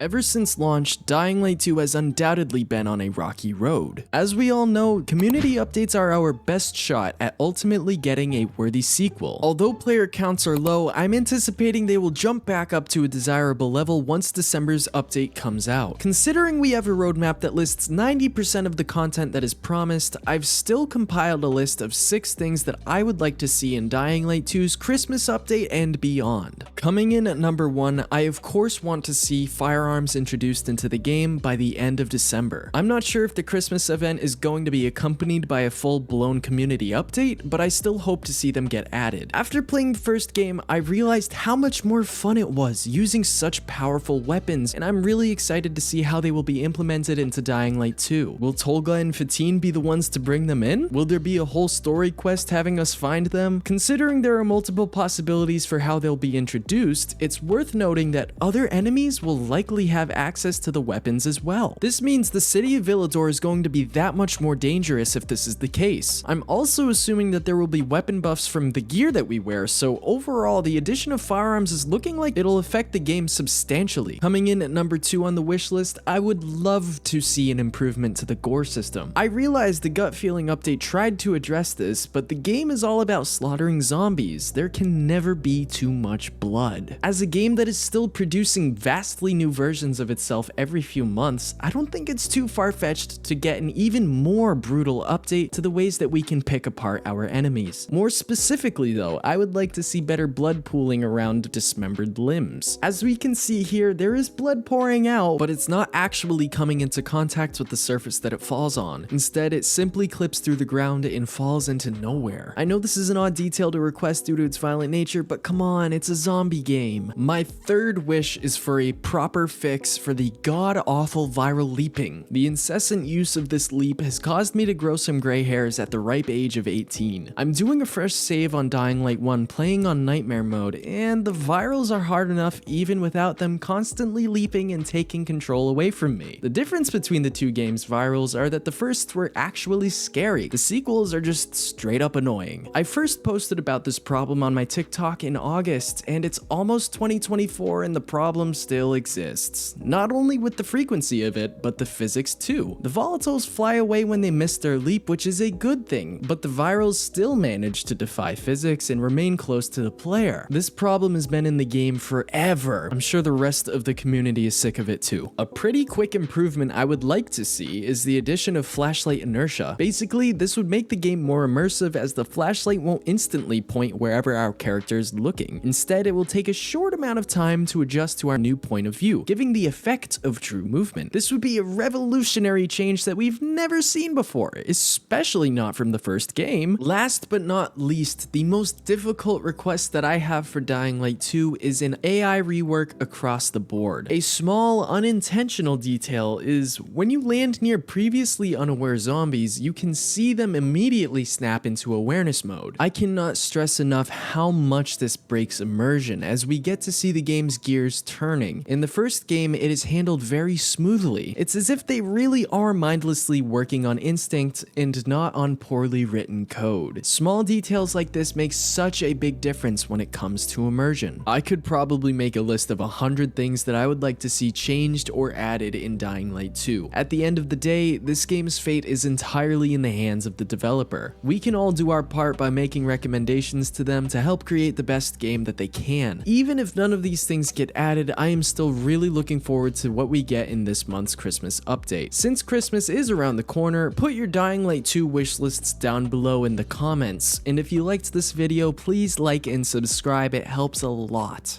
Ever since launch, Dying Light 2 has undoubtedly been on a rocky road. As we all know, community updates are our best shot at ultimately getting a worthy sequel. Although player counts are low, I'm anticipating they will jump back up to a desirable level once December's update comes out. Considering we have a roadmap that lists 90% of the content that is promised, I've still compiled a list of 6 things that I would like to see in Dying Light 2's Christmas update and beyond. Coming in at number 1, I of course want to see Firearms introduced into the game by the end of December. I'm not sure if the Christmas event is going to be accompanied by a full-blown community update, but I still hope to see them get added. After playing the first game, I realized how much more fun it was using such powerful weapons, and I'm really excited to see how they will be implemented into Dying Light 2. Will Tolga and Fatine be the ones to bring them in? Will there be a whole story quest having us find them? Considering there are multiple possibilities for how they'll be introduced, it's worth noting that other enemies will likely have access to the weapons as well. This means the city of Villador is going to be that much more dangerous if this is the case. I'm also assuming that there will be weapon buffs from the gear that we wear, so overall the addition of firearms is looking like it'll affect the game substantially. Coming in at number 2 on the wish list, I would love to see an improvement to the Gore system. I realize the gut feeling update tried to address this, but the game is all about slaughtering zombies. There can never be too much blood. As a game that is still producing vastly new versions of itself every few months, I don't think it's too far-fetched to get an even more brutal update to the ways that we can pick apart our enemies. More specifically though, I would like to see better blood pooling around dismembered limbs. As we can see here, there is blood pouring out, but it's not actually coming into contact with the surface that it falls on. Instead, it simply clips through the ground and falls into nowhere. I know this is an odd detail to request due to its violent nature, but come on, it's a zombie game. My third wish is for a proper fix for the god-awful viral leaping. The incessant use of this leap has caused me to grow some gray hairs at the ripe age of 18. I'm doing a fresh save on Dying Light 1 playing on nightmare mode, and the virals are hard enough even without them constantly leaping and taking control away from me. The difference between the two games' virals are that the first were actually scary. The sequels are just straight up annoying. I first posted about this problem on my TikTok in August, and it's almost 2024 and the problem still exists. Not only with the frequency of it, but the physics too. The volatiles fly away when they miss their leap, which is a good thing, but the virals still manage to defy physics and remain close to the player. This problem has been in the game forever. I'm sure the rest of the community is sick of it too. A pretty quick improvement I would like to see is the addition of flashlight inertia. Basically, this would make the game more immersive as the flashlight won't instantly point wherever our character is looking. Instead, it will take a short amount of time to adjust to our new point of view, giving the effect of true movement. This would be a revolutionary change that we've never seen before, especially not from the first game. Last but not least, the most difficult request that I have for Dying Light 2 is an AI rework across the board. A small, unintentional detail is when you land near previously unaware zombies, you can see them immediately snap into awareness mode. I cannot stress enough how much this breaks immersion as we get to see the game's gears turning. In the first game, it is handled very smoothly. It's as if they really are mindlessly working on instinct and not on poorly written code. Small details like this make such a big difference when it comes to immersion. I could probably make a list of 100 things that I would like to see changed or added in Dying Light 2. At the end of the day, this game's fate is entirely in the hands of the developer. We can all do our part by making recommendations to them to help create the best game that they can. Even if none of these things get added, I am still really looking forward to what we get in this month's Christmas update. Since Christmas is around the corner, put your Dying Light 2 wish lists down below in the comments. And if you liked this video, please like and subscribe, it helps a lot.